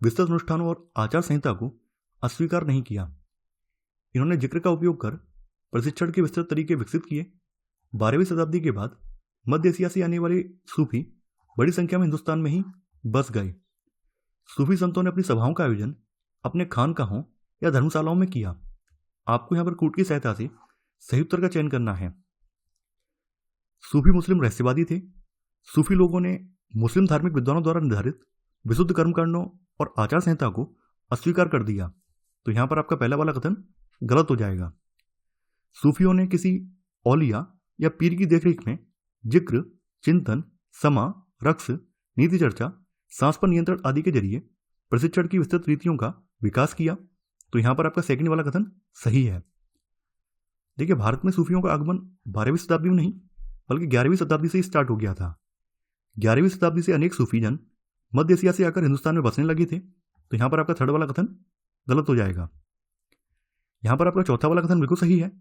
विस्तृत अनुष्ठानों और आचार संहिता को अस्वीकार नहीं किया। इन्होंने जिक्र का उपयोग कर प्रशिक्षण के विस्तृत तरीके विकसित किए। 12वीं शताब्दी के बाद मध्य एशिया से आने वाले सूफी बड़ी संख्या में हिंदुस्तान में ही बस गए। सूफी संतों ने अपनी सभाओं का आयोजन अपने खानकाहों या धर्मशालाओं में किया। आपको यहां पर कूट की सहायता से सही उत्तर का चयन करना है। सूफी मुस्लिम रहस्यवादी थे। सूफी लोगों ने मुस्लिम धार्मिक विद्वानों द्वारा निर्धारित विशुद्ध कर्मकांडों और आचार संहिता को अस्वीकार कर दिया। तो यहां पर आपका पहला वाला कथन गलत हो जाएगा। सूफियों ने किसी औलिया या पीर की देखरेख में जिक्र, चिंतन, समा, रक्स, नीति चर्चा, सांस पर नियंत्रण आदि के जरिए प्रशिक्षण की विस्तृत रीतियों का विकास किया। तो यहां पर आपका सेकंड वाला कथन सही है। देखिए, भारत में सूफियों का आगमन 12वीं शताब्दी में नहीं बल्कि 11वीं शताब्दी से ही स्टार्ट हो गया था। 11वीं शताब्दी से अनेक सूफी जन मध्य एशिया से आकर हिंदुस्तान में बसने लगे थे। तो यहां पर आपका थर्ड वाला कथन गलत हो जाएगा। यहां पर आपका चौथा वाला कथन बिल्कुल सही है।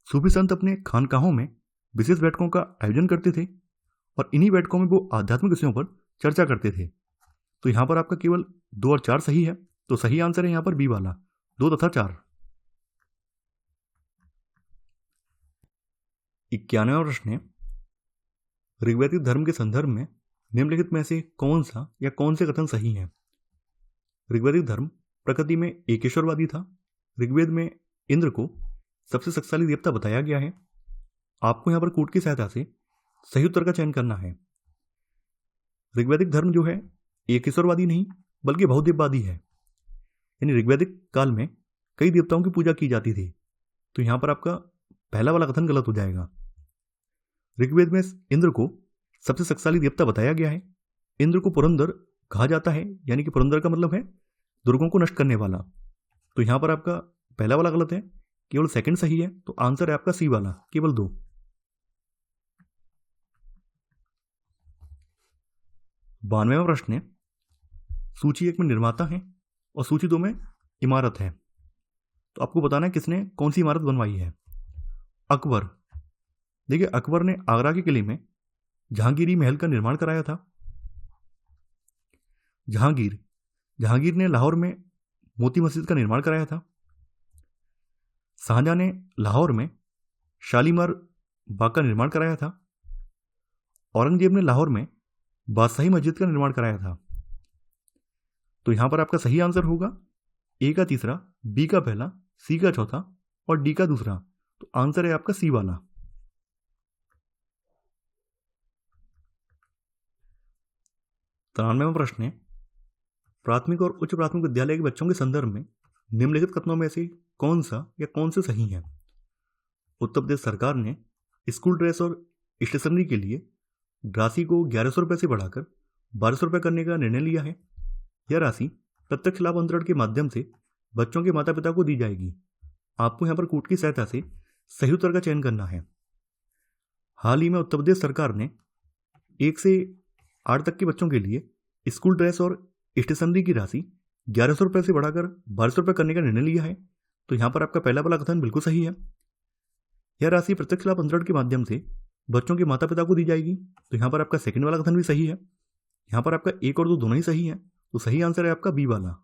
सूफी संत अपने खानकाहों में विशेष बैठकों का आयोजन करते थे और इन्हीं बैठकों में वो आध्यात्मिक विषयों पर चर्चा करते थे। तो यहां पर आपका केवल 2 और 4 सही है। तो सही आंसर है यहां पर बी वाला, 2 तथा 4। 91वां प्रश्न है, ऋग्वैदिक धर्म के संदर्भ में निम्नलिखित में से कौन सा या कौन से कथन सही हैं? ऋग्वैदिक धर्म प्रकृति में एकेश्वरवादी था। ऋग्वेद में इंद्र को सबसे शक्तिशाली देवता बताया गया है। आपको यहां पर कूट की सहायता से सही उत्तर का चयन करना है। ऋग्वैदिक धर्म जो है एकेश्वरवादी नहीं बल्कि बहुदेववादी है। यानी ऋग्वैदिक काल में कई देवताओं की पूजा की जाती थी। तो यहां पर आपका पहला वाला कथन गलत हो जाएगा। ऋग्वेद में इंद्र को सबसे शक्तिशाली देवता बताया गया है। इंद्र को पुरंदर कहा जाता है, यानी कि पुरंदर का मतलब है दुर्गों को नष्ट करने वाला। तो यहां पर आपका पहला वाला गलत है, केवल सेकंड सही है। तो आंसर है आपका सी वाला, केवल 2। 92वां प्रश्न है, सूची 1 में निर्माता है और सूची 2 में इमारत है। तो आपको बताना है किसने कौन सी इमारत बनवाई है। अकबर। देखिए, अकबर ने आगरा के किले में जहांगीरी महल का निर्माण कराया था। जहांगीर ने लाहौर में मोती मस्जिद का निर्माण कराया था। शाहजहां ने लाहौर में शालीमार बाग का निर्माण कराया था। औरंगजेब ने लाहौर में बादशाही मस्जिद का निर्माण कराया था। तो यहां पर आपका सही आंसर होगा ए का तीसरा, बी का पहला, सी का चौथा और डी का दूसरा। तो आंसर है आपका सी वाला। 93वां प्रश्न है, प्राथमिक और उच्च प्राथमिक विद्यालय के बच्चों के संदर्भ में निम्नलिखित कथनों में से कौन सा या कौन से सही हैं? उत्तर प्रदेश सरकार ने स्कूल ड्रेस और स्टेशनरी के लिए राशि को 1100 रुपये से बढ़ाकर 1200 रुपये करने का निर्णय लिया है। यह राशि प्रत्यक्ष लाभ अंतरण के माध्यम से बच्चों के माता पिता को दी जाएगी। आपको यहाँ पर कूट की सहायता से सही उत्तर का चयन करना है। हाल ही में उत्तर प्रदेश सरकार ने 1 से 8 तक के बच्चों के लिए स्कूल ड्रेस और स्टेशनरी की राशि 1100 रुपये से बढ़ाकर 1200 रुपये करने का निर्णय लिया है। तो यहाँ पर आपका पहला वाला कथन बिल्कुल सही है। यह राशि प्रत्यक्ष लाभ अंतरण के माध्यम से बच्चों के माता पिता को दी जाएगी। तो यहाँ पर आपका सेकंड वाला कथन भी सही है। यहाँ पर आपका 1 और 2 दोनों ही सही है। तो सही आंसर है आपका बी वाला।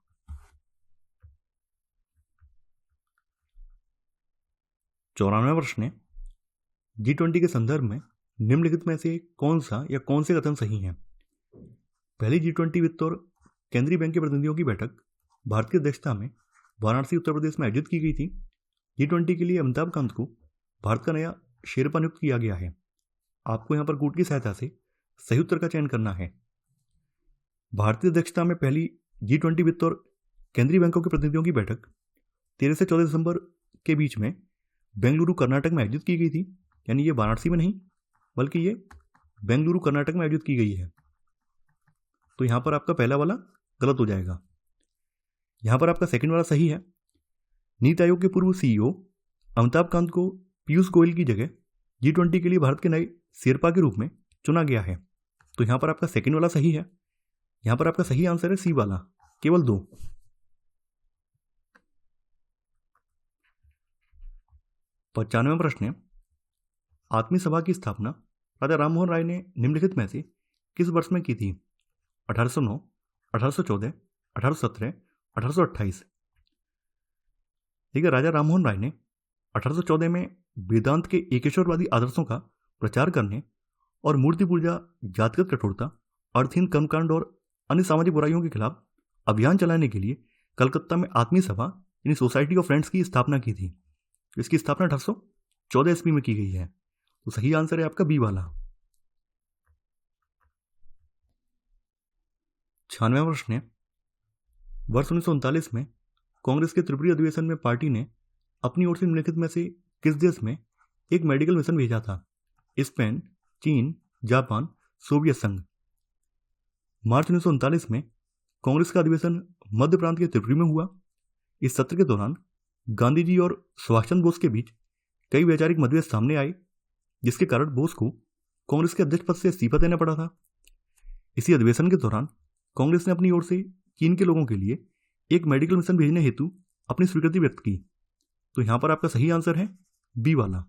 94वां प्रश्न है, G20 के संदर्भ में निम्नलिखित में से कौन सा या कौन से कथन सही हैं? पहली G20 वित्त और केंद्रीय बैंक के प्रतिनिधियों की बैठक भारत की अध्यक्षता में वाराणसी उत्तर प्रदेश में आयोजित की गई थी। G20 के लिए अमिताभ कांत को भारत का नया शेरपा नियुक्त किया गया है। आपको यहाँ पर कूट की सहायता से सही उत्तर का चयन करना है। भारतीय अध्यक्षता में पहली G20 वित्त और केंद्रीय बैंकों के प्रतिनिधियों की बैठक 13 से 14 दिसंबर के बीच में बेंगलुरु कर्नाटक में आयोजित की गई थी। यानी ये वाराणसी में नहीं बल्कि ये बेंगलुरु कर्नाटक में आयोजित की गई है। तो यहाँ पर आपका पहला वाला गलत हो जाएगा। यहाँ पर आपका सेकंड वाला सही है। नीति आयोग के पूर्व CEO अमिताभ कांत को पीयूष गोयल की जगह G20 के लिए भारत के नए शेरपा के रूप में चुना गया है। तो यहाँ पर आपका सेकंड वाला सही है। यहाँ पर आपका सही आंसर है सी वाला, केवल 2। 95वां प्रश्न है, आत्मीय सभा की स्थापना राजा राममोहन राय ने निम्नलिखित में से किस वर्ष में की थी? 1809, 1814, 1817, 1828। देखिए, राजा राममोहन राय ने 1814 में वेदांत के एकेश्वरवादी आदर्शों का प्रचार करने और मूर्ति पूजा, जातिगत कठोरता, अर्थहीन कर्मकांड और अन्य सामाजिक बुराइयों के खिलाफ अभियान चलाने के लिए कलकत्ता में आत्मीय सभा यानी सोसाइटी ऑफ फ्रेंड्स की स्थापना की थी। इसकी स्थापना 1814 ईस्वी में की गई है। तो सही आंसर है आपका बी वाला। 96वां प्रश्न है, वर्ष 1939 में कांग्रेस के त्रिपुरी अधिवेशन में पार्टी ने अपनी ओर से निम्नलिखित में से किस देश में एक मेडिकल मिशन भेजा था? स्पेन, चीन, जापान, सोवियत संघ। मार्च 1939 में कांग्रेस का अधिवेशन मध्य प्रांत के त्रिपुरी में हुआ। इस सत्र के दौरान गांधी जी और सुभाष चंद्र बोस के बीच कई वैचारिक मतभेद सामने आए, जिसके कारण बोस को कांग्रेस के अध्यक्ष पद से इस्तीफा देना पड़ा था। इसी अधिवेशन के दौरान कांग्रेस ने अपनी ओर से चीन के लोगों के लिए एक मेडिकल मिशन भेजने हेतु अपनी स्वीकृति व्यक्त की। तो यहां पर आपका सही आंसर है बी वाला।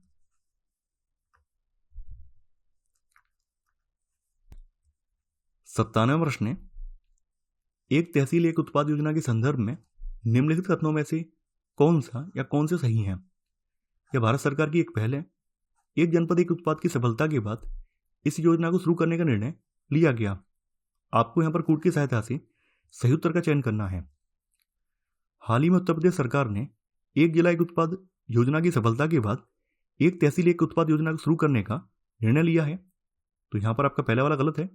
97वां प्रश्न है, एक तहसील एक उत्पाद योजना के संदर्भ में निम्नलिखित कथनों में से कौन सा या कौन से सही हैं? यह भारत सरकार की एक पहल है। एक जनपद एक उत्पाद की सफलता के बाद इस योजना को शुरू करने का निर्णय लिया गया। आपको यहां पर कूट की सहायता से सही उत्तर का चयन करना है। हाल ही में उत्तर प्रदेश सरकार ने एक जिला एक उत्पाद योजना की सफलता के बाद एक तहसील एक उत्पाद योजना को शुरू करने का निर्णय लिया है। तो यहाँ पर आपका पहला वाला गलत है।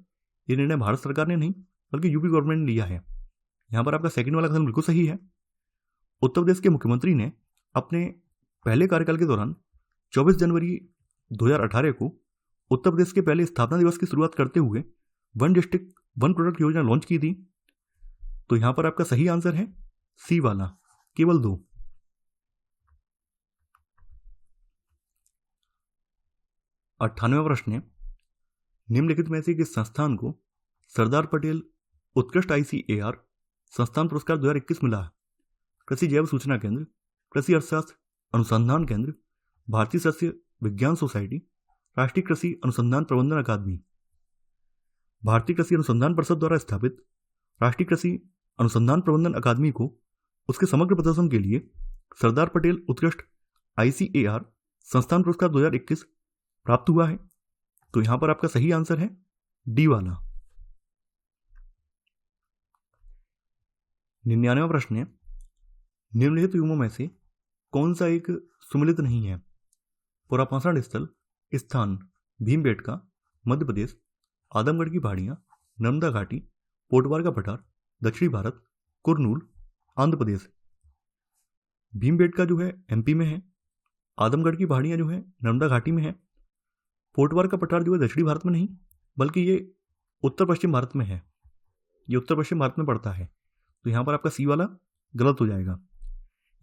ये निर्णय भारत सरकार ने नहीं बल्कि यूपी गवर्नमेंट ने लिया है। यहाँ पर आपका सेकंड वाला कथन बिल्कुल सही है। उत्तर प्रदेश के मुख्यमंत्री ने अपने पहले कार्यकाल के दौरान 24 जनवरी 2018 को उत्तर प्रदेश के पहले स्थापना दिवस की शुरुआत करते हुए वन डिस्ट्रिक्ट वन प्रोडक्ट योजना लॉन्च की थी। तो यहाँ पर आपका सही आंसर है सी वाला, केवल 2। 98वां प्रश्न है, निम्नलिखित में से किस संस्थान को सरदार पटेल उत्कृष्ट ICAR संस्थान पुरस्कार 2021 मिला है? कृषि जैव सूचना केंद्र, कृषि अर्थशास्त्र अनुसंधान केंद्र, भारतीय सस्य विज्ञान सोसाइटी, राष्ट्रीय कृषि अनुसंधान प्रबंधन अकादमी। भारतीय कृषि अनुसंधान परिषद द्वारा स्थापित राष्ट्रीय कृषि अनुसंधान प्रबंधन अकादमी को उसके समग्र प्रदर्शन के लिए सरदार पटेल उत्कृष्ट ICAR संस्थान पुरस्कार 2021 प्राप्त हुआ है। तो यहां पर आपका सही आंसर है डी वाला। 99वां प्रश्न है, निम्नलिखित युगों में से कौन सा एक सुमिलित नहीं है? पुरापाषाण स्थल स्थान भीमबेटका मध्य प्रदेश, आदमगढ़ की पहाड़ियां, नर्मदा घाटी, पोटवार का पठार दक्षिणी भारत, कुरनूल आंध्र प्रदेश। भीमबेटका जो है MP में है, आदमगढ़ की पहाड़ियां जो है नर्मदा घाटी में है, पोटवार का पठार जो है दक्षिणी भारत में नहीं बल्कि ये उत्तर पश्चिम भारत में है। ये उत्तर पश्चिम भारत में पड़ता है। तो यहाँ पर आपका सी वाला गलत हो जाएगा।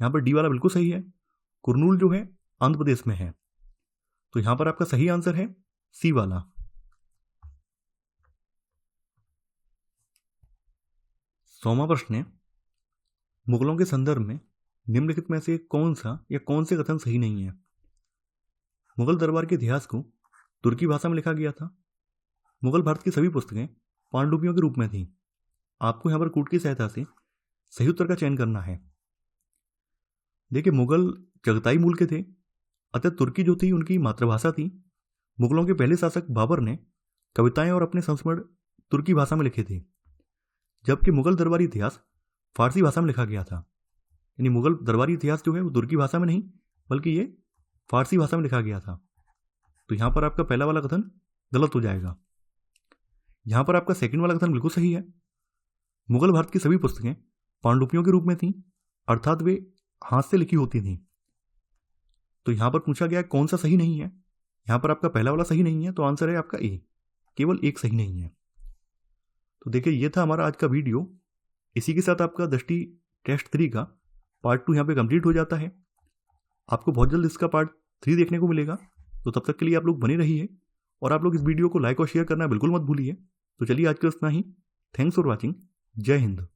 यहाँ पर डी वाला बिल्कुल सही है। कुरनूल जो है आंध्र प्रदेश में है। तो यहाँ पर आपका सही आंसर है सी वाला। 100वां प्रश्न है, मुगलों के संदर्भ में निम्नलिखित में से कौन सा या कौन से कथन सही नहीं है? मुगल दरबार के इतिहास को तुर्की भाषा में लिखा गया था। मुगल भारत की सभी पुस्तकें पांडुलिपियों के रूप में थी। आपको यहां पर कूट की सहायता से सही उत्तर का चयन करना है। देखिए, मुगल चगताई मूल के थे। अतः तुर्की जो थी उनकी मातृभाषा थी। मुगलों के पहले शासक बाबर ने कविताएं और अपने संस्मरण तुर्की भाषा में लिखे थे, जबकि मुगल दरबारी इतिहास फारसी भाषा में लिखा गया था। यानी मुगल दरबारी इतिहास जो है वो तुर्की भाषा में नहीं बल्कि ये फारसी भाषा में लिखा गया था। तो यहाँ पर आपका पहला वाला कथन गलत हो जाएगा। यहाँ पर आपका सेकंड वाला कथन बिल्कुल सही है। मुगल भारत की सभी पुस्तकें पांडुलिपियों के रूप में थीं, अर्थात वे हाथ से लिखी होती थीं। तो यहाँ पर पूछा गया कौन सा सही नहीं है। यहाँ पर आपका पहला वाला सही नहीं है, तो आंसर है आपका ए, केवल एक सही नहीं है। तो देखिए ये था हमारा आज का वीडियो। इसी के साथ आपका दृष्टि टेस्ट 3 का पार्ट 2 यहाँ पे कंप्लीट हो जाता है। आपको बहुत जल्द इसका पार्ट 3 देखने को मिलेगा। तो तब तक के लिए आप लोग बने रहिए और आप लोग इस वीडियो को लाइक और शेयर करना बिल्कुल मत भूलिए। तो चलिए आज के इतना ही। Thanks for watching. जय हिंद।